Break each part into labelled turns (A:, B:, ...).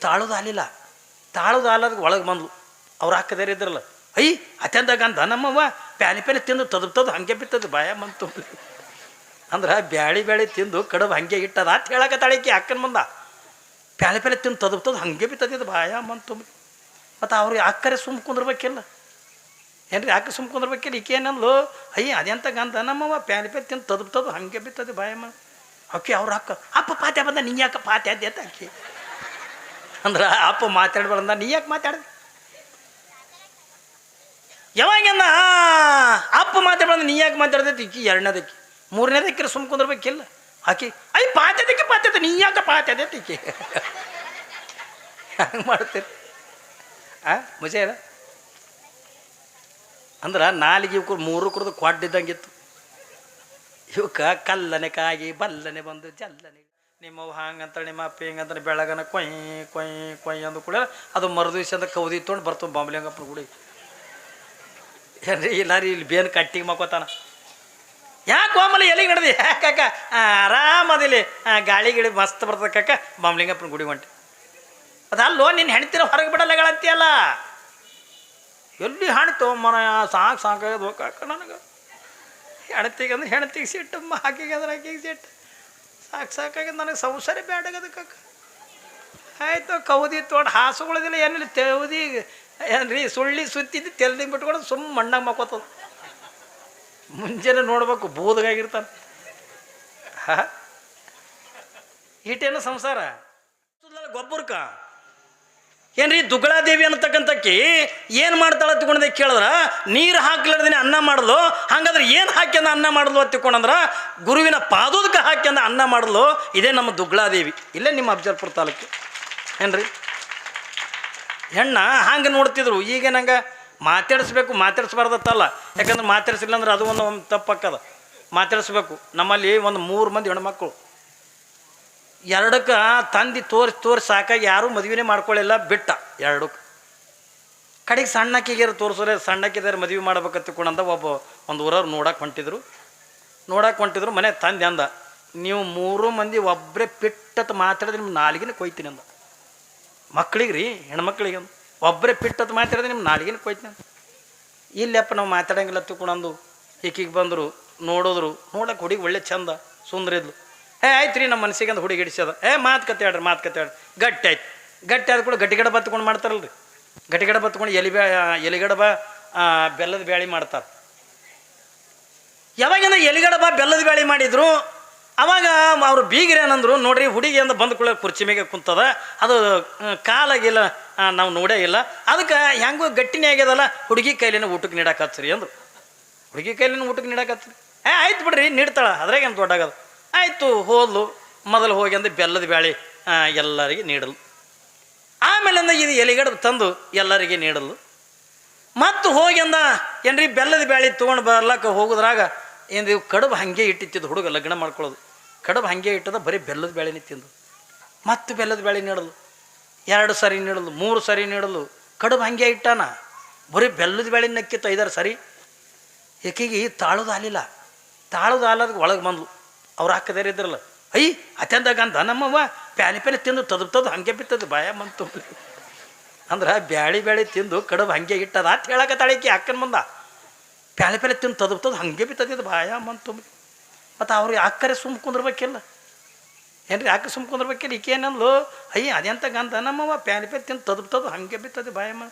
A: ತಾಳೋದು ಆಲಿಲ್ಲ, ತಾಳೋದು ಆಲದ ಒಳಗೆ ಬಂದ್ಲು. ಅವ್ರು ಹಾಕದೇರಿ ಇದ್ರಲ್ಲ, ಐ ಅತ್ಯಂದಾಗ ಅಂದ ನಮ್ಮವ್ವ ಪ್ಯಾಲಿ ಪ್ಯಾಲಿ ತಿಂದು ತದಬ್ತದು ಹಂಗೆ ಬಿತ್ತದು ಬಾಯ ಬಂತು ಅಂದ್ರೆ ಬ್ಯಾಳಿ ತಿಂದು ಕಡುಬು ಹಂಗೆ ಇಟ್ಟದ ಅಂತ ಹೇಳಕತ್ತಾಳಿಕಿ ಅಕ್ಕನ ಮುಂದ. ಪ್ಯಾಲಿ ಪ್ಯಾಲಿ ತಿಂದು ತದಬ್ತದು ಹಂಗೆ ಬಿತ್ತದಿದ್ದು ಬಾಯ ಬಂತು. ಮತ್ತು ಅವ್ರಿಗೆ ಅಕ್ಕರೆ ಸುಮ್ಮ ಕುಂದ್ರಬೇಕಿಲ್ಲ ಏನ್ರಿ, ಅಕ್ಕ ಸುಮ್ಮ ಕುಂದ್ರಬೇಕಿಲ್ಲ. ಈಕೆ ಏನಂದ್ಲು, ಅಯ್ಯ ಅದೆಂತ ಗಂಧ ನಮ್ಮವ್ವ ಪ್ಯಾಲಿ ಪ್ಯಾಲಿ ತಿಂದು ತದಬ್ತದು ಹಂಗೆ ಬಿತ್ತದು ಬಾಯಮ್ಮ. ಅಕ್ಕಿ ಅವ್ರ ಅಕ್ಕ ಅಪ್ಪ ಪಾತ್ಯ ಬಂದ ನೀ ಯಾಕೆ ಪಾತ್ಯ ಅದ್ದೆ ಅಂತ ಅಕ್ಕಿ ಅಂದ್ರೆ ಅಪ್ಪ ಮಾತಾಡ್ಬಾರ್ದ ನೀ ಯಾಕೆ ಮಾತಾಡ್ದೆ ಯಾವಾಗನ್ನ ಅಪ್ಪ ಮಾತಾಡ್ಬಾರ್ದು ನೀ ಯಾಕೆ ಮಾತಾಡ್ದೈತಿ ಈಕಿ. ಎರಡನೇದಕ್ಕಿ ಮೂರನೇದಕ್ಕಿರ ಸುಮ್ಮ ಕುಂದ್ರಬೇಕಿಲ್ಲ ಆಕಿ ಐ ಪಾತ್ಯದಕ್ಕೆ ನೀ ಯಾಕೆ ಪಾತ್ಯದೈತಿ ಈಕಿ ಹಂಗೆ ಮಾಡ್ತೀರಿ ಮಜೆ ಅದ ಅಂದ್ರೆ ನಾಲಿಗೆ ಇವ್ಕು ಮೂರು ಕುಡ್ದು ಕೊಡ್ಡಿದ್ದಂಗಿತ್ತು. ಇವಕ್ಕೆ ಕಲ್ಲನೆ ಕಾಗಿ ಬಲ್ಲನೆ ಬಂದು ಜಲ್ಲನೆ ನಿಮ್ಮವು ಹಂಗಂತೇಳಿ ನಿಮ್ಮ ಅಪ್ಪ ಹಿಂಗಂತ ಬೆಳಗನ ಕೊಯ್ ಅಂದು ಕೂಡ ಅದು ಮರುದಿವ್ಸ ಅಂತ ಕೌದಿ ತೊಗೊಂಡು ಬರ್ತವೆ ಬಾಂಬ್ಲಿಂಗಪ್ಪನ ಗುಡಿ. ಏನ್ರಿ ಇಲ್ಲ ರೀ ಇಲ್ಲಿ ಬೇನ್ ಕಟ್ಟಿಗೆ ಮಕ್ಕೋತಾನ. ಯಾಕೆ ಆಮೇಲೆ ಎಲ್ಲಿಗೆ ನಡೆದಿ ಯಾಕಾಕ ಆರಾಮದಿಲ್ಲಿ ಗಾಳಿ ಗಿಳಿ ಮಸ್ತ್ ಬರ್ತದೆ ಕಾಕ ಬಾಂಬ್ಲಿಂಗಪ್ಪನ ಗುಡಿ ಹೊಂಟೆ. ಅದಲ್ಲೋ ನಿನ್ನ ಹೆಣ್ತಿರ ಹೊರಗೆ ಬಿಡಲ್ಲಗಳಂತೀಯಲ್ಲ. ಎಲ್ಲಿ ಹಾಣಿತು ಮನ ಸಾಕಾಗದು ಕಾಕ ನನಗೆ. ಹೆಣ್ತಿಗೆ ಹೆಣ್ತಿಗೆ ಸಿಟ್ಟು, ಆಕೆಗೆ ಅಂದ್ರೆ ಆಕೆಗೆ ಸಿಟ್ಟು. ಸಾಕಾಗ್ಯದ ನನಗೆ ಸಂಸಾರ ಬ್ಯಾಡಾಗದ ಕಾಕ. ಆಯ್ತು ಕೌದಿ ತೊಗೊಂಡು ಹಾಸುಗಳಿದಿಲ್ಲ ಏನಿಲ್ಲ ತೆವದಿ ಏನ್ರಿ ಸುಳ್ಳಿ ಸುತ್ತಿದ್ದು ತೆಲ್ದಿಂಗ್ ಬಿಟ್ಕೊಂಡು ಸುಮ್ಮ ಮಣ್ಣಾಗ ಮಕ್ಕೋತದ. ಮುಂಜಾನೆ ನೋಡ್ಬೇಕು ಬೂದಗಾಗಿರ್ತಾನೆ. ಈಟೇನು ಸಂಸಾರ ಗೊಬ್ಬರಕ್ಕ ಏನ್ರಿ ದುಗ್ಗಳಾದೇವಿ ಅನ್ನತಕ್ಕಂಥಕ್ಕಿ ಏನು ಮಾಡ್ತಾಳ ತಿಳ್ಕೊಂಡೆ ಕೇಳಿದ್ರ ನೀರು ಹಾಕ್ಲಾರ್ದೇನೆ ಅನ್ನ ಮಾಡಲು. ಹಂಗಾದ್ರೆ ಏನು ಹಾಕ್ಯಂದ ಅನ್ನ ಮಾಡಲು ಅಂತ ತಿಳ್ಕೊಂಡ್ರ ಗುರುವಿನ ಪಾದೋದಕ್ಕೆ ಹಾಕ್ಯಂದ ಅನ್ನ ಮಾಡಲು. ಇದೇ ನಮ್ಮ ದುಗ್ಗಳಾದೇವಿ, ಇಲ್ಲೇ ನಿಮ್ಮ ಅಫಜಲ್ಪುರ ತಾಲೂಕು ಏನ್ರಿ. ಹೆಣ್ಣ ಹಂಗೆ ನೋಡ್ತಿದ್ರು. ಈಗ ನಂಗೆ ಮಾತಾಡಿಸ್ಬಾರ್ದತ್ತಲ್ಲ, ಯಾಕಂದ್ರೆ ಮಾತಾಡಿಸಿಲ್ಲ ಅಂದ್ರೆ ಅದು ಒಂದು ತಪ್ಪಕ್ಕದ. ಮಾತಾಡಿಸ್ಬೇಕು. ನಮ್ಮಲ್ಲಿ ಒಂದು 3 ಮಂದಿ ಹೆಣ್ಮಕ್ಳು ಎರಡಕ್ಕೆ ತಂದು ತೋರಿಸಿ ಸಾಕಾಗಿ ಯಾರೂ ಮದುವೆನೇ ಮಾಡ್ಕೊಳ್ಳಿಲ್ಲ, ಬಿಟ್ಟ ಎರಡಕ್ಕೆ. ಕಡೆಗೆ ಸಣ್ಣಕ್ಕಿಗೆ ತೋರಿಸೋರೆ ಸಣ್ಣಕ್ಕಿದ್ದಾರೆ ಮದುವೆ ಮಾಡ್ಬೇಕಂತ ತಿಳ್ಕೊಂಡಂದ ಒಂದು ಊರವ್ರು ನೋಡಕ್ಕೆ ಹೊಂಟಿದ್ರು. ಮನೆ ತಂದೆ ಅಂದ, ನೀವು 3 ಮಂದಿ ಒಬ್ಬರೇ ಪಿಟ್ಟತ್ ಮಾತಾಡಿದ್ರೆ ನಿಮ್ಮ ನಾಲಿಗೆನ ಕೊಯ್ತೀನಿ ಅಂದ. ಮಕ್ಳಿಗೆ ರೀ ಹೆಣ್ಮಕ್ಳಿಗೆ ಅಂದ, ಒಬ್ಬರೇ ಪಿಟ್ಟತ್ ಮಾತಾಡಿದ್ರೆ ನಿಮ್ಮ ನಾಲಿಗೆನ ಕೊಯ್ತೀನಿ ಅಂದ. ಇಲ್ಲಪ್ಪ ನಾವು ಮಾತಾಡಂಗಿಲ್ಲ ತಿಳ್ಕೊಂಡಂದು ಈಕಿಗೆ ಬಂದರು, ನೋಡಕ್ಕೆ ಹುಡುಗಿ ಒಳ್ಳೆ ಚಂದ ಸುಂದರಿದ್ಲು. ಆಯ್ತು ರೀ ನಮ್ಮ ಮನಸ್ಸಿಗೆ ಅಂದ ಹುಡುಗಿ ಹಿಡಿಸ್ಯದ. ಮಾತುಕತೆ ಗಟ್ಟಿ ಆಯ್ತು. ಗಟ್ಟಿ ಆದ ಕೂಡ ಗಟ್ಟಿಗಡ ಬತ್ಕೊಂಡು ಮಾಡ್ತಾರಲ್ರಿ. ಗಟ್ಟಿಗಡ ಬತ್ಕೊಂಡು ಎಲಿಗಡಬ ಬೆಲ್ಲದ ಬ್ಯಾಳಿ ಮಾಡ್ತಾರೆ. ಯಾವಾಗಿಂದ ಎಲಿಗಡಬ ಬೆಲ್ಲದ ಬ್ಯಾಳಿ ಮಾಡಿದ್ರು ಅವಾಗ ಅವರು ಬೀಗರು ಏನಂದ್ರು, ನೋಡ್ರಿ ಹುಡುಗಿ ಅಂದ ಬಂದು ಕೂಡ ಕುರ್ಚಿ ಮೇಲೆ ಕುಂತದ, ಅದು ಕಾಲಾಗಿಲ್ಲ ನಾವು ನೋಡೇ ಇಲ್ಲ, ಅದಕ್ಕೆ ಹೆಂಗೂ ಗಟ್ಟಿನೇ ಆಗ್ಯದಲ್ಲ ಹುಡುಗಿ ಕೈಲಿನ ಊಟಕ್ಕೆ ನೀಡಾಕತ್ರಿ ಅಂದರು. ಹುಡುಗಿ ಕೈಲಿನ ಊಟಕ್ಕೆ ನೀಡಾಕತ್ರಿ. ಆಯ್ತು ಬಿಡ್ರಿ ನೀಡ್ತಾಳ, ಅದ್ರಾಗೇನು ದೊಡ್ಡಾಗದು. ಆಯಿತು ಹೋದ್ಲು. ಮೊದಲು ಹೋಗಿ ಅಂದು ಬೆಲ್ಲದ ಬ್ಯಾಳಿ ಎಲ್ಲರಿಗೆ ನೀಡಲು. ಆಮೇಲೆ ಅಂದ ಇದು ಎಲಿಗಡ ತಂದು ಎಲ್ಲರಿಗೆ ನೀಡಲು. ಮತ್ತು ಹೋಗಿ ಅಂದ ಏನ್ರಿ ಬೆಲ್ಲದ ಬ್ಯಾಳಿ ತೊಗೊಂಡು ಬರ್ಲಕ್ಕೆ ಹೋಗೋದ್ರಾಗ ಏನು ಕಡುಬು ಹಾಗೆ ಇಟ್ಟಿತ್ತಿದ್ದು ಹುಡುಗ ಲಗ್ನ ಮಾಡ್ಕೊಳ್ಳೋದು. ಕಡುಬು ಹಾಗೆ ಇಟ್ಟದ ಬರೀ ಬೆಲ್ಲದ ಬ್ಯಾಳಿನೇ ತಿಂದು. ಮತ್ತು ಬೆಲ್ಲದ ಬ್ಯಾಳಿ ನೀಡಲು, 2 ಸರಿ ನೀಡಲು, 3 ಸರಿ ನೀಡಲು. ಕಡುಬು ಹಾಗೆ ಇಟ್ಟಾನ, ಬರೀ ಬೆಲ್ಲದ ಬ್ಯಾಳಿ ನಕ್ಕಿತ್ತು 5-6 ಸರಿ. ಏಕೆಗೆ ತಾಳೋದು ಆಲಿಲ್ಲ, ತಾಳೋದು ಆಲದ ಒಳಗೆ ಬಂದ್ಲು. ಅವ್ರು ಹಾಕದೇರಿ ಇದ್ರಲ್ಲ, ಐ ಅತ್ಯಂದಾಗ ಅಂದ ನಮ್ಮವ್ವ ಪ್ಯಾಲಿ ಪ್ಯಾಲಿ ತಿಂದು ತದಬ್ತದು ಹಂಗೆ ಬಿತ್ತದು ಬಾಯ ಬಂತು ಅಂದ್ರೆ ಬ್ಯಾಳಿ ತಿಂದು ಕಡುಬು ಹಂಗೆ ಇಟ್ಟದ ಅಂತ ಹೇಳಕತ್ತಾಳಿಕಿ ಅಕ್ಕನ ಮುಂದ. ಪ್ಯಾಲಿ ಪ್ಯಾಲಿ ತಿಂದು ತದಬ್ತದು ಹಂಗೆ ಬಿತ್ತದಿದ್ದು ಬಾಯ ಬಂತು. ಮತ್ತು ಅವ್ರಿಗೆ ಅಕ್ಕರೆ ಸುಮ್ಮ ಕುಂದ್ರಬೇಕಿಲ್ಲ ಏನ್ರಿ, ಅಕ್ಕ ಸುಮ್ಮ ಕುಂದ್ರಬೇಕಿಲ್ಲ. ಈಕೆ ಏನಂದ್ಲು, ಅಯ್ಯ ಅದೆಂತ ಗಂಧ ನಮ್ಮವ್ವ ಪ್ಯಾಲಿ ಪ್ಯಾಲಿ ತಿಂದು ತದಬ್ತದು ಹಂಗೆ ಬಿತ್ತದು ಬಾಯಮ್ಮ.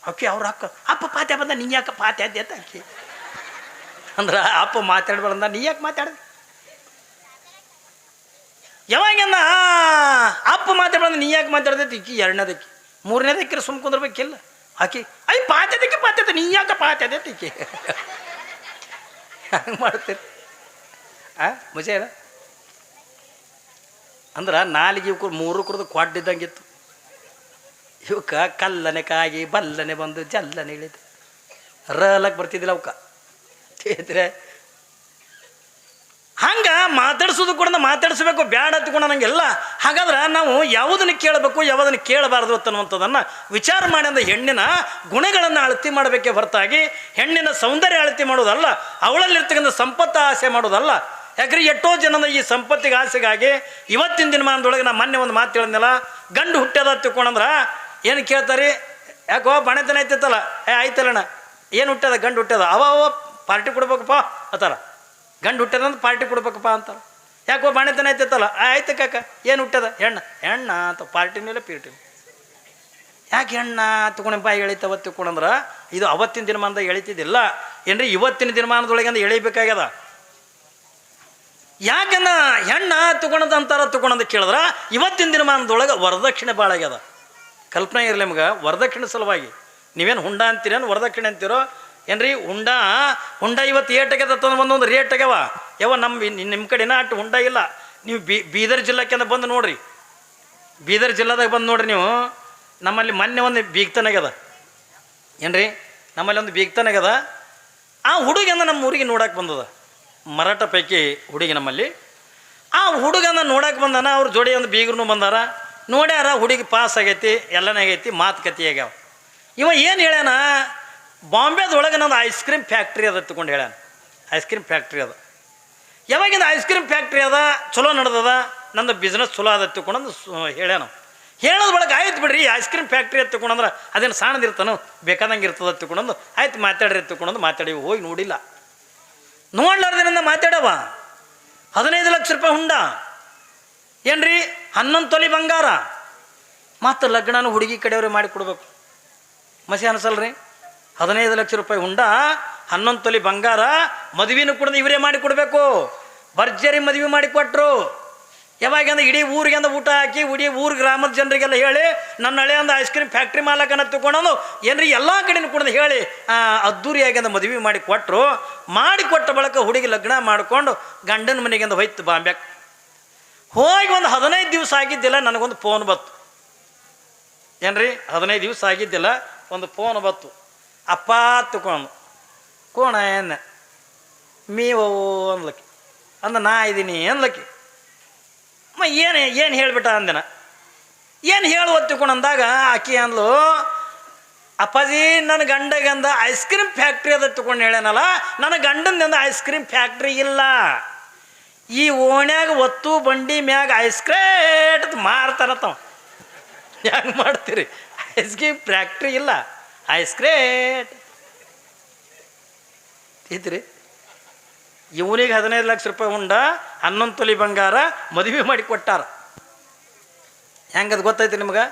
A: ಅಕ್ಕಿ ಅವ್ರ ಅಪ್ಪ ಪಾತ್ಯ ಬಂದ ನೀ ಯಾಕೆ ಪಾತ್ಯ ಅದ್ದೆ ಅಂತ ಅಕ್ಕಿ ಅಂದ್ರೆ ಅಪ್ಪ ಮಾತಾಡ್ಬಾರ್ದ ನೀ ಯಾಕೆ ಮಾತಾಡ್ದೆ ಯಾವಾಗನ್ನ ಅಪ್ಪ ಮಾತಾಡ್ಬಾರ್ದು ನೀ ಯಾಕೆ ಮಾತಾಡ್ದೈತಿ ಈಕಿ. ಎರಡನೇದಕ್ಕಿ ಮೂರನೇದಕ್ಕಿರ ಸುಮ್ಮ ಕುಂದ್ರಬೇಕಿಲ್ಲ ಆಕಿ ಐ ಪಾತ್ಯದಕ್ಕೆ ನೀ ಯಾಕೆ ಪಾತ್ಯದೈತಿ ಈಕಿ ಹಂಗೆ ಮಾಡ್ತೀರಿ ಮಜೆ ಅದ ಅಂದ್ರೆ ನಾಲಿಗೆ ಇವ್ಕು 3 ಕುಡ್ದು ಕೊಡ್ಡಿದ್ದಂಗಿತ್ತು. ಇವಕ್ಕೆ ಕಲ್ಲನೆ ಕಾಗಿ ಬಲ್ಲನೆ ಬಂದು ಜಲ್ಲನೆ ಇಳಿದು ರಲಕ್ಕೆ ಬರ್ತಿದ್ದಿಲ್ಲ ಅವಕ್ಕ ತಿದ್ರೆ. ಹಂಗೆ ಮಾತಾಡ್ಸೋದು ಕೂಡ ಮಾತಾಡಿಸ್ಬೇಕು ಬ್ಯಾಡ ಹತ್ಕೊಂಡು ನನಗೆಲ್ಲ. ಹಾಗಾದ್ರೆ ನಾವು ಯಾವುದನ್ನು ಕೇಳಬೇಕು ಯಾವುದನ್ನು ಕೇಳಬಾರ್ದು ಅನ್ನುವಂಥದ್ದನ್ನು ವಿಚಾರ ಮಾಡಿ ಅಂದ ಹೆಣ್ಣಿನ ಗುಣಗಳನ್ನು ಅಳತೆ ಮಾಡಬೇಕೇ ಹೊರತಾಗಿ ಹೆಣ್ಣಿನ ಸೌಂದರ್ಯ ಅಳತೆ ಮಾಡೋದಲ್ಲ, ಅವಳಲ್ಲಿರ್ತಕ್ಕಂಥ ಸಂಪತ್ತು ಆಸೆ ಮಾಡೋದಲ್ಲ. ಯಾಕ್ರಿ ಎಷ್ಟೋ ಜನದ ಈ ಸಂಪತ್ತಿಗೆ ಆಸೆಗಾಗಿ ಇವತ್ತಿನ ದಿನಮಾನದೊಳಗೆ ನಾ ಮೊನ್ನೆ ಒಂದು ಮಾತು ಹೇಳಿದ್ನಲ್ಲ, ಗಂಡು ಹುಟ್ಟ್ಯದ ತಿಳ್ಕೊಂಡ್ರ ಏನು ಕೇಳ್ತಾರೆ, ಯಾಕೋ ಬಣತನ ಐತೈತಲ್ಲ, ಆಯ್ತಲ್ಲಣ್ಣ ಏನು ಹುಟ್ಟ್ಯದ, ಗಂಡು ಹುಟ್ಟ್ಯದ, ಅವ ಪಾರ್ಟಿ ಕೊಡ್ಬೇಕಪ್ಪ ಅಂತಾರ. ಗಂಡು ಹುಟ್ಟ್ಯದಂತ ಪಾರ್ಟಿ ಕೊಡ್ಬೇಕಪ್ಪ ಅಂತಾರೆ. ಯಾಕೋ ಬಾಣೆತನ ಐತೈತಲ್ಲ, ಆಯ್ತು ಕಾಕ ಏನು ಹುಟ್ಟ್ಯದ, ಹೆಣ್ಣ ಅಂತ ಪಾರ್ಟಿನಿಲ್ಲ ಪೀರ್ಟಿ. ಯಾಕೆ ಹೆಣ್ಣ ತಗೊಂಡು ಬಾಯಿ ಎಳಿತವ ತಿಳ್ಕೊಂಡ್ರೆ ಇದು ಅವತ್ತಿನ ದಿನಮಾನದಾಗ ಎಳಿತಿದ್ದಿಲ್ಲ ಏನ್ರಿ, ಇವತ್ತಿನ ದಿನಮಾನದೊಳಗೆ ಅಂದ ಎಳಿಬೇಕಾಗ್ಯದ. ಯಾಕಂದ ಹೆಣ್ಣ ತಗೊಳದ ಅಂತಾರ ತಗೊಳಂತ ಕೇಳಿದ್ರೆ ಇವತ್ತಿನ ದಿನಮಾನದೊಳಗೆ ವರದಕ್ಷಿಣೆ ಭಾಳ ಆಗ್ಯದ. ಕಲ್ಪನೆ ಇರಲಿ ನಿಮ್ಗೆ, ವರದಕ್ಷಿಣೆ ಸಲುವಾಗಿ ನೀವೇನು ಹುಂಡ ಅಂತೀರೇನು ವರದಕ್ಷಿಣೆ ಅಂತೀರೋ ಏನ್ರಿ? ಹುಂಡ ಇವತ್ತು ಏಟಾಗ್ಯದ ಒಂದೊಂದು ರೇಟ್ ಆಗ್ಯಾವ. ನಿಮ್ಮ ಕಡೆನ ಅಟ್ಟು ಹುಂಡ ಇಲ್ಲ. ನೀವು ಬೀದರ್ ಜಿಲ್ಲಾಕ್ಕೆ ಬಂದು ನೋಡ್ರಿ, ಬೀದರ್ ಜಿಲ್ಲಾದಾಗ ಬಂದು ನೋಡ್ರಿ ನೀವು. ನಮ್ಮಲ್ಲಿ ಮೊನ್ನೆ ಒಂದು ಬೀಗ್ತನಾಗ್ಯದ ಏನ್ರಿ, ನಮ್ಮಲ್ಲಿ ಒಂದು ಬೀಗ್ತನಾಗ್ಯದ. ಆ ಹುಡುಗನ ನಮ್ಮ ಊರಿಗೆ ನೋಡಕ್ಕೆ ಬಂದದ, ಮರಾಠ ಪೈಕಿ ಹುಡುಗಿ ನಮ್ಮಲ್ಲಿ. ಆ ಹುಡುಗನ ನೋಡಕ್ಕೆ ಬಂದಾನ, ಅವ್ರ ಜೋಡಿ ಒಂದು ಬೀಗರು ಬಂದಾರ, ನೋಡ್ಯಾರ ಹುಡುಗಿ ಪಾಸ್ ಆಗೈತಿ, ಎಲ್ಲನೇ ಆಗೈತಿ, ಮಾತುಕತೆ ಆಗ್ಯಾವ. ಇವ ಏನು ಹೇಳ್ಯಾನ, ಬಾಂಬೆದೊಳಗೆ ನಂದು ಐಸ್ ಕ್ರೀಮ್ ಫ್ಯಾಕ್ಟ್ರಿ ಅದ ತಗೊಂಡು ಹೇಳ್ಯಾನ. ಐಸ್ ಕ್ರೀಮ್ ಫ್ಯಾಕ್ಟ್ರಿ ಅದ, ಯಾವಾಗಿಂದ ಐಸ್ ಕ್ರೀಮ್ ಫ್ಯಾಕ್ಟ್ರಿ ಅದ, ಚಲೋ ನಡೆದದ, ನಂದು ಬಿಸ್ನೆಸ್ ಚಲೋ ಅದ ತಗೊಂಡು ಹೇಳ್ಯಾನ. ಹೇಳೋದು ಬಳಕ ಆಯ್ತು ಬಿಡ್ರಿ, ಐಸ್ ಕ್ರೀಮ್ ಫ್ಯಾಕ್ಟ್ರಿ ಅಂತ ತಗೊಂಡ್ರೆ ಅದೇನು ಸಣ್ಣದಿರ್ತಾನೋ, ಬೇಕಾದಂಗೆ ಇರ್ತದೆ ತಗೊಂಡು ಆಯ್ತು ಮಾತಾಡ್ರಿ ತಗೊಂಡು ಮಾತಾಡಿ. ಹೋಗಿ ನೋಡಿಲ್ಲ, ನೋಡ್ಲಾರ್ದಿನಿಂದ ಮಾತಾಡವ. 15 ಲಕ್ಷ ರೂಪಾಯಿ ಹುಂಡ ಏನ್ರಿ, 11 ತೊಲಿ ಬಂಗಾರ, ಮತ್ತು ಲಗ್ನನೂ ಹುಡುಗಿ ಕಡೆಯವ್ರಿಗೆ ಮಾಡಿ ಕೊಡ್ಬೇಕು. ಮಸಿ ಅನಿಸಲ್ರಿ? 15 ಲಕ್ಷ ರೂಪಾಯಿ ಹುಂಡ, 11 ತೊಲಿ ಬಂಗಾರ, ಮದುವೆನೂ ಕೂಡ ಇವರೇ ಮಾಡಿ ಕೊಡಬೇಕು. ಭರ್ಜರಿ ಮದುವೆ ಮಾಡಿ ಕೊಟ್ಟರು. ಯಾವಾಗಂದ್ರೆ ಇಡೀ ಊರಿಗೆ ಅಂದ ಊಟ ಹಾಕಿ, ಇಡೀ ಊರು ಗ್ರಾಮದ ಜನರಿಗೆಲ್ಲ ಹೇಳಿ, ನನ್ನ ಹಳೆ ಅಂದ ಐಸ್ ಕ್ರೀಮ್ ಫ್ಯಾಕ್ಟ್ರಿ ಮಾಲಕನ ತಗೊಂಡು ಏನ್ರಿ ಎಲ್ಲ ಕಡೆನೂ ಕೂಡ ಹೇಳಿ ಅದ್ದೂರಿಯಾಗಿ ಅಂದ ಮದುವೆ ಮಾಡಿ ಕೊಟ್ಟರು. ಮಾಡಿಕೊಟ್ಟ ಬಳಿಕ ಹುಡುಗಿ ಲಗ್ನ ಮಾಡಿಕೊಂಡು ಗಂಡನ ಮನೆಗಿಂದ ಹೋಯ್ತು ಬಾಂಬ್ಯಾಕ್. ಹೋಗಿ ಒಂದು 15 ದಿವಸ ಆಗಿದ್ದಿಲ್ಲ, ನನಗೊಂದು ಫೋನ್ ಬತ್ತು ಏನ್ರಿ, 15 ದಿವಸ ಆಗಿದ್ದಿಲ್ಲ, ಒಂದು ಫೋನ್ ಬತ್ತು. ಅಪ್ಪ ತಗೊಂಡು ಕೋಣ ಏನ ಮೀವೋ ಅನ್ಲಕ್ಕಿ ಅಂದ, ನಾ ಇದ್ದೀನಿ ಅನ್ಲಕ್ಕಿ. ಏನು ಹೇಳಿಬಿಟ್ಟ ಅಂದಿನ, ಏನು ಹೇಳು ಒತ್ತಿಕೊಂಡು ಅಂದಾಗ ಆಕಿ ಅಂದ್ಲು, ಅಪ್ಪಾಜಿ ನನ್ನ ಗಂಡಗಂದ ಐಸ್ ಕ್ರೀಮ್ ಫ್ಯಾಕ್ಟ್ರಿ ಅದ ತಗೊಂಡು ಹೇಳ್ಯಾನಲ್ಲ, ನನ್ನ ಗಂಡಂದಿಂದ ಐಸ್ ಕ್ರೀಮ್ ಫ್ಯಾಕ್ಟ್ರಿ ಇಲ್ಲ. ಈ ಓಣ್ಯಾಗ ಒತ್ತು ಬಂಡಿ ಮ್ಯಾಗ ಐಸ್ ಕ್ರೇಟ್ ಮಾರ್ತಾರತ್ತವ. ಹೆಂಗೆ ಮಾಡ್ತೀರಿ? ಐಸ್ ಕ್ರೀಮ್ ಫ್ಯಾಕ್ಟ್ರಿ ಇಲ್ಲ, ಐಸ್ ಕ್ರೇಟ್ ಐತ್ರಿ. ಇವನಿಗೆ 15 ಲಕ್ಷ ರೂಪಾಯಿ ಹುಂಡ, 11 ತೊಲಿ ಬಂಗಾರ, ಮದುವೆ ಮಾಡಿ ಕೊಟ್ಟಾರ. ಹೆಂಗದು ಗೊತ್ತೈತಿ ನಿಮ್ಗೆ?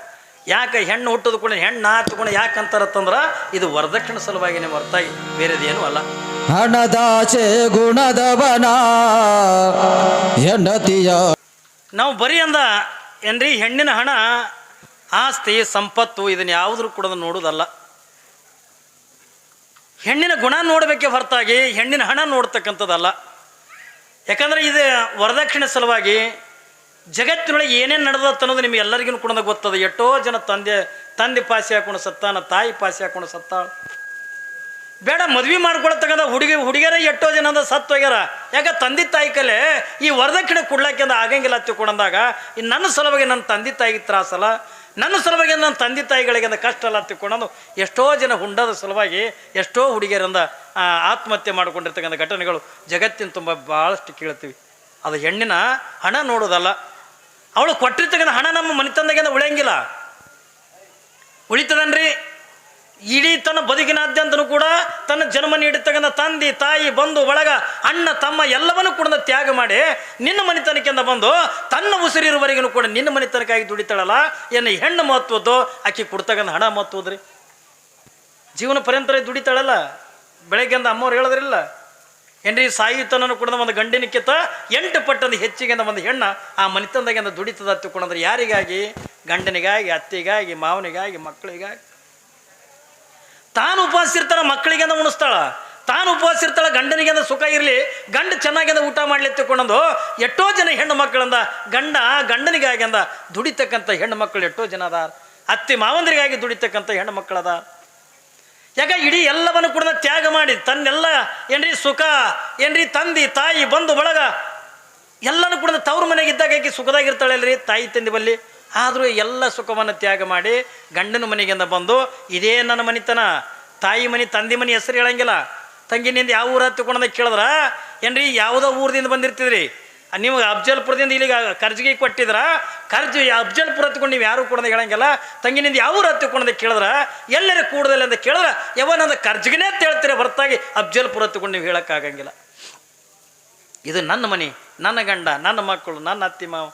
A: ಯಾಕೆ ಹೆಣ್ಣು ಹುಟ್ಟೋದು ಕೂಡ ಹೆಣ್ಣು ತಗೊಂಡು ಯಾಕಂತಾರತ್ತಂದ್ರೆ ಇದು ವರದಕ್ಷಿಣೆ ಸಲುವಾಗಿ ನೀವು ಹೊರತಾಗಿ ಬೇರೆದೇನೂ ಅಲ್ಲ.
B: ಹಣದಾಚೆ ಗುಣದವನ ಹೆಂಡತಿಯ
A: ನಾವು ಬರೀ ಅಂದ ಏನ್ರಿ ಹೆಣ್ಣಿನ ಹಣ, ಆಸ್ತಿ, ಸಂಪತ್ತು ಇದನ್ನು ಯಾವುದ್ರೂ ಕೂಡ ನೋಡೋದಲ್ಲ. ಹೆಣ್ಣಿನ ಗುಣ ನೋಡಬೇಕೆ ಹೊರತಾಗಿ ಹೆಣ್ಣಿನ ಹಣ ನೋಡ್ತಕ್ಕಂಥದ್ದಲ್ಲ. ಯಾಕಂದರೆ ಇದು ವರದಕ್ಷಿಣೆ ಸಲುವಾಗಿ ಜಗತ್ತಿನೊಳಗೆ ಏನೇನು ನಡೆದತ್ತ ಅನ್ನೋದು ನಿಮಗೆ ಎಲ್ಲರಿಗೂ ಕೂಡ ಗೊತ್ತದ. ಎಷ್ಟೋ ಜನ ತಂದೆ ಪಾಸಿ ಹಾಕೊಂಡು ಸತ್ತಾನ, ತಾಯಿ ಪಾಸಿ ಹಾಕೊಂಡು ಸತ್ತಾಳ. ಬೇಡ ಮದ್ವೆ ಮಾಡ್ಕೊಳತಕ್ಕಂಥ ಹುಡುಗಿಯರ ಎಷ್ಟೋ ಜನ ಅಂದ ಸತ್ತು ಹೋಗ್ಯಾರ. ಯಾಕೆ ತಂದೆ ತಾಯಿ ಕಲೆ ಈ ವರದಕ್ಷಿಣೆ ಕೊಡ್ಲಾಕೆ ಅಂದ ಆಗಂಗಿಲ್ಲ ತಿಳ್ಕೊಂಡಂದಾಗ, ಇನ್ನು ನನ್ನ ಸಲುವಾಗಿ ನನ್ನ ತಂದೆ ತಾಯಿಗೆ ತ್ರಾಸಲ್ಲ, ನನ್ನ ಸಲುವಾಗಿ ನನ್ನ ತಂದೆ ತಾಯಿಗಳಿಗೆ ಅಂದ ಕಷ್ಟ ಅಲ್ಲ ತಿಳ್ಕೊಂಡು ಎಷ್ಟೋ ಜನ ಹುಂಡದ ಸಲುವಾಗಿ ಎಷ್ಟೋ ಹುಡುಗಿಯರಿಂದ ಆತ್ಮಹತ್ಯೆ ಮಾಡಿಕೊಂಡಿರ್ತಕ್ಕಂಥ ಘಟನೆಗಳು ಜಗತ್ತಿನ ತುಂಬ ಭಾಳಷ್ಟು ಕೇಳ್ತೀವಿ. ಅದು ಹೆಣ್ಣಿನ ಹಣ ನೋಡೋದಲ್ಲ. ಅವಳು ಕೊಟ್ಟಿರ್ತಕ್ಕಂಥ ಹಣ ನಮ್ಮ ಮನೆತಂದಾಗಿಂದ ಉಳಿಯಂಗಿಲ್ಲ, ಉಳಿತದನ್ರಿ. ಇಡೀ ತನ್ನ ಬದುಕಿನಾದ್ಯಂತನೂ ಕೂಡ ತನ್ನ ಜನ್ಮ ನೀಡಿರ್ತಕ್ಕಂಥ ತಂದೆ ತಾಯಿ ಬಂಧು ಬಳಗ ಅಣ್ಣ ತಮ್ಮ ಎಲ್ಲವನ್ನೂ ಕೂಡ ತ್ಯಾಗ ಮಾಡಿ ನಿನ್ನ ಮನೆತನಕ್ಕಿಂದ ಬಂದು ತನ್ನ ಉಸಿರಿರುವವರೆಗೂ ಕೂಡ ನಿನ್ನ ಮನೆತನಕ್ಕಾಗಿ ದುಡಿತಾಳಲ್ಲ, ಏನು ಹೆಣ್ಣು ಮಹತ್ವದ್ದು, ಆಕೆ ಕೊಡ್ತಕ್ಕಂಥ ಹಣ ಮಹತ್ವದ್ರಿ. ಜೀವನ ಪರ್ಯಂತರ ದುಡಿತಾಳಲ್ಲ. ಬೆಳಗ್ಗೆಂದ ಅಮ್ಮವ್ರು ಹೇಳಿದ್ರಿಲ್ಲ ಏನ್ರಿ, ಸಾಯುತನೂ ಕೂಡ ಒಂದು ಗಂಡಿನಕ್ಕಿಂತ 8 ಪಟ್ಟಂದು ಹೆಚ್ಚಿಗೆ ಒಂದು ಹೆಣ್ಣ ಆ ಮನೆತನದಾಗಿಂದ ದುಡಿತದ ತಿಳ್ಕೊಂಡ್ರೆ ಯಾರಿಗಾಗಿ? ಗಂಡನಿಗಾಗಿ, ಅತ್ತಿಗಾಗಿ, ಮಾವನಿಗಾಗಿ, ಮಕ್ಕಳಿಗಾಗಿ. ತಾನು ಉಪವಾಸ ಇರ್ತಾಳ, ಮಕ್ಕಳಿಗೆ ಉಣಿಸ್ತಾಳ. ತಾನು ಉಪವಾಸ ಇರ್ತಾಳ, ಗಂಡನಿಗೆ ಸುಖ ಇರಲಿ, ಗಂಡ ಚೆನ್ನಾಗಿ ಊಟ ಮಾಡ್ಲಿ ತಿಳ್ಕೊಂಡು ಎಷ್ಟೋ ಜನ ಹೆಣ್ಣು ಮಕ್ಕಳಿಂದ ಗಂಡನಿಗಾಗಿ ಅಂದ ದುಡಿತಕ್ಕಂಥ ಹೆಣ್ಣು ಮಕ್ಕಳು ಎಷ್ಟೋ ಜನ ಅದಾರ. ಅತ್ತಿ ಮಾವಂದರಿಗಾಗಿ ದುಡಿತಕ್ಕಂಥ ಹೆಣ್ಣು ಮಕ್ಕಳದ. ಯಾಕೆ ಇಡೀ ಎಲ್ಲವನ್ನು ಕೂಡ ತ್ಯಾಗ ಮಾಡಿ ತನ್ನೆಲ್ಲ ಏನ್ರಿ ಸುಖ ಏನ್ರಿ ತಂದೆ ತಾಯಿ ಬಂಧು ಬಳಗ ಎಲ್ಲನೂ ಕೂಡ ತವ್ರ ಮನೆಗೆ ಇದ್ದಾಗ ಆಕೆ ಸುಖದಾಗಿರ್ತಾಳೆ ಅಲ್ರಿ ತಾಯಿ ತಂದೆ ಬಲ್ಲಿ. ಆದರೂ ಎಲ್ಲ ಸುಖವನ್ನು ತ್ಯಾಗ ಮಾಡಿ ಗಂಡನ ಮನೆಗಿಂದ ಬಂದು ಇದೇ ನನ್ನ ಮನೆತನ, ತಾಯಿ ಮನೆ ತಂದೆ ಮನೆ ಹೆಸರು ಹೇಳಂಗಿಲ್ಲ. ತಂಗಿನಿಂದ ಯಾವ ಊರ ತಿಳ್ಕೊಂಡ ಕೇಳಿದ್ರ ಏನ್ರಿ ಯಾವುದೋ ಊರದಿಂದ ಬಂದಿರ್ತಿದ್ರಿ, ನಿಮ್ಗೆ ಅಫ್ಜಲ್ಪುರದಿಂದ ಇಲ್ಲಿಗೆ ಕರ್ಜಿಗೆ ಕೊಟ್ಟಿದ್ರ ಕರ್ಜಿ ಅಫ್ಜಲ್ಪುರ ಹತ್ಕೊಂಡು ನೀವು ಯಾರು ಕೊಡೋದು ಹೇಳಂಗಿಲ್ಲ. ತಂಗಿನಿಂದ ಯಾವ ಹತ್ತಿಕೊಂಡೆ ಕೇಳಿದ್ರೆ ಎಲ್ಲರೂ ಕೂಡದಲ್ಲಿ ಅಂತ ಕೇಳಿದ್ರೆ ಯಾವನಂದ ಕರ್ಜಿಗನೇ ಅಂತ ಹೇಳ್ತೀರ ಹೊರತಾಗಿ ಅಫ್ಜಲ್ಪುರ ಹತ್ಕೊಂಡು ನೀವು ಹೇಳೋಕ್ಕಾಗಂಗಿಲ್ಲ. ಇದು ನನ್ನ ಮನೆ, ನನ್ನ ಗಂಡ, ನನ್ನ ಮಕ್ಕಳು, ನನ್ನ ಅತ್ತಿ ಮಾವ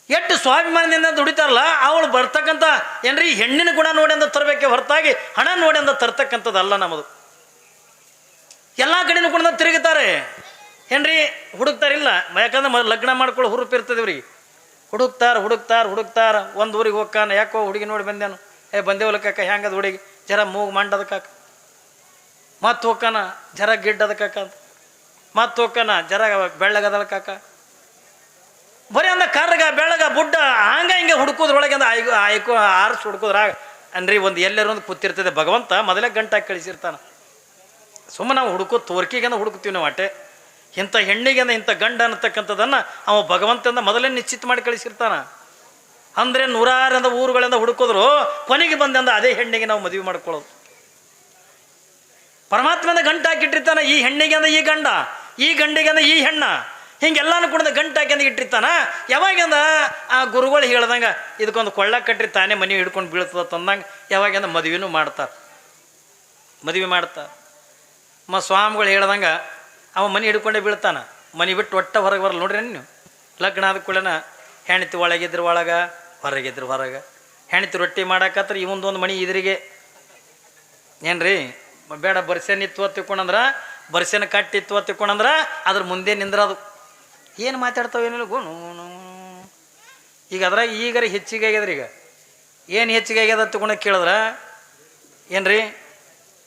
A: ಎಷ್ಟು ಸ್ವಾಭಿಮಾನದಿಂದ ದುಡಿತಾರಲ್ಲ. ಅವಳು ಬರ್ತಕ್ಕಂಥ ಏನ್ರಿ ಹೆಣ್ಣಿನ ಗುಣ ನೋಡಿ ಅಂತ ತರಬೇಕೆ ಹೊರತಾಗಿ ಹಣ ನೋಡಿ ಅಂತ ತರ್ತಕ್ಕಂಥದ್ದಲ್ಲ ನಮ್ಮದು. ಎಲ್ಲ ಕಡೆನೂ ಕೂಡ ತಿರುಗುತ್ತಾರೆ ಏನ್ರಿ, ಹುಡುಕ್ತಾರಿಲ್ಲ. ಯಾಕಂದ್ರೆ ಲಗ್ನ ಮಾಡ್ಕೊಳ್ಳೋ ಹುರುಪು ಇರ್ತದೆ ಇವ್ರಿಗೆ. ಹುಡುಕ್ತಾರ ಒಂದು ಊರಿಗೆ ಹೋಗ್ಕಾನ, ಯಾಕೋ ಹುಡುಗಿ ನೋಡಿ ಬಂದೇನು, ಬಂದೇವಲ್ಲ ಕಾಕ ಹೆಂಗದ ಹುಡುಗಿ, ಜರ ಮೂಗು ಮಂಡದ ಕಾಕ, ಮತ್ತೆ ಹೋಗ್ಕಾನ ಜರ ಗಿಡ್ಡದ ಕಾಕ ಅಂತ, ಮತ್ತೆ ಹೋಗ್ಕಾನ ಜರ ಬೆಳ್ಳಗದಳ ಕಾಕ, ಬರೀ ಅಂದ ಕರ್ಗ ಬೆಳಗ ಬುಡ್ಡ ಹಿಂಗೆ ಹುಡುಕೋದ್ರೊಳಗೆ ಅಂದ ಆಯ್ಕೋ ಆರಿಸಿ ಹುಡುಕೋದ್ರಾಗ ಅನ್ರಿ ಒಂದು ಎಲ್ಲರೂ ಒಂದು ಕೂತಿರ್ತದೆ. ಭಗವಂತ ಮೊದಲೇ ಗಂಟಾಗಿ ಕಳಿಸಿರ್ತಾನೆ. ಸುಮ್ಮನೆ ನಾವು ತೋರ್ಕಿಗೆಂದ ಹುಡುಕ್ತೀವಿ ನಾವು ಅಟ್ಟೆ. ಇಂಥ ಹೆಣ್ಣಿಗೆಂದ ಇಂಥ ಗಂಡ ಅನ್ನತಕ್ಕಂಥದ್ದನ್ನು ಅವ ಭಗವಂತಂದ ಮೊದಲೇ ನಿಶ್ಚಿತ ಮಾಡಿ ಕಳಿಸಿರ್ತಾನ. ಅಂದರೆ ನೂರಾರಿಂದ ಊರುಗಳಿಂದ ಹುಡುಕೋದ್ರು ಕೊನೆಗೆ ಬಂದಂದ ಅದೇ ಹೆಣ್ಣಿಗೆ ನಾವು ಮದುವೆ ಮಾಡ್ಕೊಳ್ಳೋದು. ಪರಮಾತ್ಮನ ಗಂಟು ಹಾಕಿಟ್ಟಿರ್ತಾನೆ. ಈ ಹೆಣ್ಣಿಗೆ ಅಂದ ಈ ಗಂಡ, ಈ ಗಂಡಿಗೆ ಅಂದ ಈ ಹೆಣ್ಣ, ಹಿಂಗೆಲ್ಲಾನು ಕೂಡ ಗಂಟು ಹಾಕಿ ಅಂದ ಇಟ್ಟಿರ್ತಾನ. ಯಾವಾಗಂದ ಆ ಗುರುಗಳು ಹೇಳ್ದಂಗೆ ಇದಕ್ಕೊಂದು ಕೊಳ್ಳ ಕಟ್ಟಿ ತಾನೇ ಮನೆ ಹಿಡ್ಕೊಂಡು ಬೀಳ್ತದ ತಂದಂಗೆ ಯಾವಾಗಂದ ಮದುವೆನೂ ಮಾಡ್ತಾರೆ. ಸ್ವಾಮಿಗಳು ಹೇಳ್ದಂಗೆ ಅವ ಮನೆ ಹಿಡ್ಕೊಂಡೇ ಬೀಳ್ತಾನ. ಮನೆ ಬಿಟ್ಟು ಒಟ್ಟ ಹೊರಗೆ ಬರಲ್ಲ. ನೋಡ್ರಿ ನೀವು ಲಗ್ನ ಆದ ಕೂಡನ ಹೆಣ್ತಿ ಒಳಗಿದ್ರು ಒಳಗೆ, ಹೊರಗಿದ್ರು ಹೊರಗೆ. ಹೆಣ್ತಿ ರೊಟ್ಟಿ ಮಾಡಾಕತ್ರ ಇವೊಂದೊಂದು ಮನೆ ಇದ್ರಿಗೆ ಏನ್ರಿ ಬೇಡ ಬರ್ಸೆನ ಇತ್ತು ತಿಕ್ಕೊಂಡ್ರೆ ಬರ್ಸೆನ ಕಟ್ಟಿತ್ತು ತಿಕ್ಕೊಂಡ್ರೆ ಅದ್ರ ಮುಂದೆ ನಿಂದ್ರದು ಏನು ಮಾತಾಡ್ತಾವೆ ಏನಿಲ್ಲ ಗುಣು. ಈಗ ಅದ್ರಾಗ ಈಗಾರ ಹೆಚ್ಚಿಗೆ ಆಗ್ಯದ್ರಿ. ಈಗ ಏನು ಹೆಚ್ಚಿಗೆ ಆಗ್ಯದ ತಗೊಂಡು ಕೇಳಿದ್ರೆ ಏನ್ರಿ,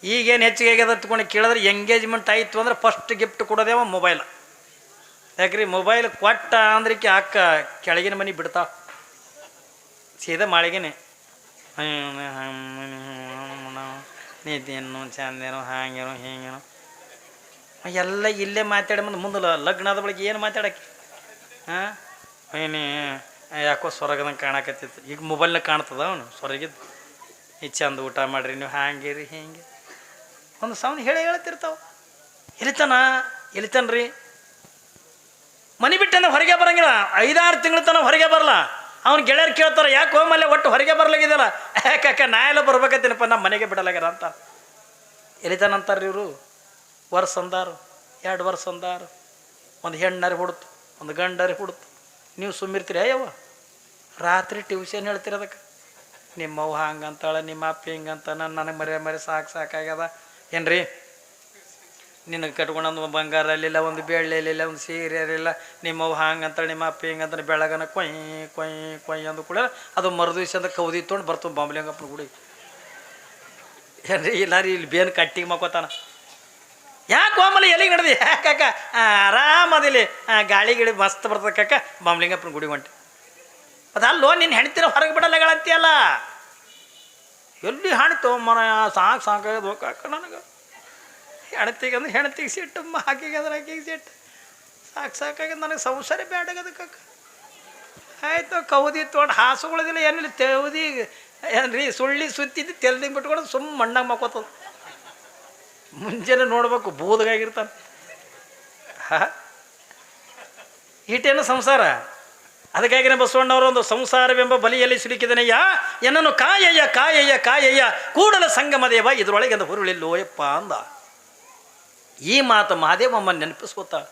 A: ಈಗೇನು ಹೆಚ್ಚಿಗೆ ಆಗ್ಯದ ತಗೊಂಡು ಕೇಳಿದ್ರೆ ಎಂಗೇಜ್ಮೆಂಟ್ ಆಯಿತು ಅಂದ್ರೆ ಫಸ್ಟ್ ಗಿಫ್ಟ್ ಕೊಡೋದೇವ ಮೊಬೈಲ್. ಯಾಕ್ರಿ ಮೊಬೈಲ್ ಕೊಟ್ಟ ಅಂದ್ರಿಕೆ ಅಕ್ಕ ಕೆಳಗಿನ ಮನೆ ಬಿಡ್ತಾವ, ಸೀದಾ ಮಾಳಿಗೆನೆ ನೀತೇನು ಚಂದೇನೋ ಹಾಗೇನೋ ಹೀಗೇನೋ ಎಲ್ಲ ಇಲ್ಲೇ ಮಾತಾಡಿ ಮುಂದೆ ಲಗ್ನದ ಬಳಿಗೆ ಏನು ಮಾತಾಡಕ್ಕೆ. ಏನೇ ಯಾಕೋ ಸ್ವರ್ಗದಂಗೆ ಕಾಣಕತ್ತಿತ್ತು. ಈಗ ಮೊಬೈಲ್ನಾಗ ಕಾಣ್ತದ ಅವನು ಸ್ವರ್ಗಿದ್ದು. ಈ ಚಂದ ಊಟ ಮಾಡಿರಿ ನೀವು, ಹಾಂಗಿರಿ ಹಿಂಗೆ ಒಂದು ಸೌಂಡ್ ಹೇಳ್ತಿರ್ತಾವ. ಎಲಿತಾನ್ರಿ ಮನೆ ಬಿಟ್ಟಂದ್ರೆ ಹೊರಗೆ ಬರಂಗಿಲ್ಲ. 5-6 ತಿಂಗಳ ತನಕ ಹೊರಗೆ ಬರಲ್ಲ. ಅವ್ನು ಗೆಳೆಯರು ಕೇಳ್ತಾರೆ, ಯಾಕೆ ಹೋಮಲ್ಲೇ ಒಟ್ಟು ಹೊರಗೆ ಬರ್ಲಾಗಿದೆಯಲ್ಲ. ಯಾಕ ನಾ ಎಲ್ಲ ಬರ್ಬೇಕತ್ತೀನಪ್ಪ, ನಮ್ಮ ಮನೆಗೆ ಬಿಡಲಾಗ್ಯಾರ ಅಂತ ಎಲಿತಾನಂತಾರ್ರಿ ಇವರು. ವರ್ಷ ಅಂದಾರು, 2 ವರ್ಷ ಅಂದಾರು, ಒಂದು ಹೆಣ್ಣಾರಿ ಹುಡ್ತು, ಒಂದು ಗಂಡಾರಿ ಹುಡ್ತು. ನೀವು ಸುಮ್ಮಿರ್ತೀರಿ ಅಯ್ಯವ್ವ. ರಾತ್ರಿ ಟ್ಯೂಷನ್ ಹೇಳ್ತೀರಿ ಅದಕ್ಕೆ. ನಿಮ್ಮವ್ವ ಹಂಗಂತಾಳೆ, ನಿಮ್ಮ ಅಪ್ಪ ಹಿಂಗಂತ, ನನಗೆ ಮರೆ ಸಾಕಾಗ್ಯದ ಏನ್ರಿ. ನಿನಗೆ ಕಟ್ಕೊಂಡಂದು ಬಂಗಾರ ಅಲ್ಲಿಲ್ಲ, ಒಂದು ಬೆಳ್ಳಿ ಅಲ್ಲಿಲ್ಲ, ಒಂದು ಸೀರೆ ಅಲ್ಲಿಲ್ಲ. ನಿಮ್ಮವ್ವ ಹಂಗಂತಾಳೆ, ನಿಮ್ಮ ಅಪ್ಪ ಹಿಂಗಂತಾನೆ. ಬೆಳಗನ ಕೊಯ್ ಅಂದು ಕೂಡ ಅದು ಮರುದಿವ್ಸದ ಕೌದಿ ತೊಗೊಂಡು ಬರ್ತವೆ ಬಾಂಬ್ಲಿಂಗಪ್ಪನ ಗುಡಿ ಏನ್ರಿ. ಇಲ್ಲ ರೀ ಇಲ್ಲಿ ಬೇನ್ ಕಟ್ಟಿಗೆ ಮಕ್ಕೋತಾನ. ಯಾಕೆ ಆಮೇಲೆ ಎಲ್ಲಿಗೆ ನಡೆದಿ? ಯಾಕಾಕ ಆರಾಮದಿಲ್ಲಿ ಗಾಳಿ ಗಿಳಿ ಮಸ್ತ್ ಬರ್ತದೆ ಕಾಕ, ಬಾಂಬ್ಲಿಂಗಪ್ಪನ ಗುಡಿ ಹೊಂಟೆ. ಅದಲ್ಲೋ ನಿನ್ನ ಹೆಣ್ತಿರ ಹೊರಗೆ ಬಿಡಲ್ಲಗಳಂತೀಯಲ್ಲ. ಎಲ್ಲಿ ಹಾಣ್ತೋ ಮನ ಸಾಕಾಗದು ಕಾಕ ನನಗೆ. ಹೆಣ್ತಿಗೆ ಸಿಟ್ಟು, ಹಾಕಿಗಂದ್ರೆ ಹಾಕಿಗೆ ಸಿಟ್ಟು, ಸಾಕಾಗ್ಯದ ನನಗೆ. ಸಂಸಾರ ಬ್ಯಾಡಾಗದ ಕಾಕ. ಆಯ್ತು ಕೌದಿ ತೊಗೊಂಡು ಹಾಸುಗಳದಿಲ್ಲ ಏನಿಲ್ಲ, ತೆವದಿ ಏನ್ರಿ ಸುಳ್ಳಿ ಸುತ್ತಿದ್ದು ತೆಲ್ದಿಂಗ್ ಬಿಟ್ಕೊಂಡು ಸುಮ್ಮ ಮಣ್ಣಾಗ ಮಕ್ಕೋತದ. ಮುಂಜಾನೆ ನೋಡ್ಬೇಕು ಬೂದಗಾಗಿರ್ತಾನೆ. ಈಟೇನು ಸಂಸಾರ. ಅದಕ್ಕಾಗಿನೇ ಬಸವಣ್ಣವರು ಒಂದು ಸಂಸಾರವೆಂಬ ಬಲಿಯಲ್ಲಿ ಸಿಲುಕಿದನಯ್ಯ ಎನ್ನನ್ನು ಕಾಯಯ್ಯ ಕೂಡಲ ಸಂಗಮದೇವ ಇದರೊಳಗೆ ಅಂದ ಹುರುಳಿಲ್ಲೋಯಪ್ಪ ಅಂದ. ಈ ಮಾತು ಮಹಾದೇವಮ್ಮ ನೆನಪಿಸ್ಕೊತಾಳೆ.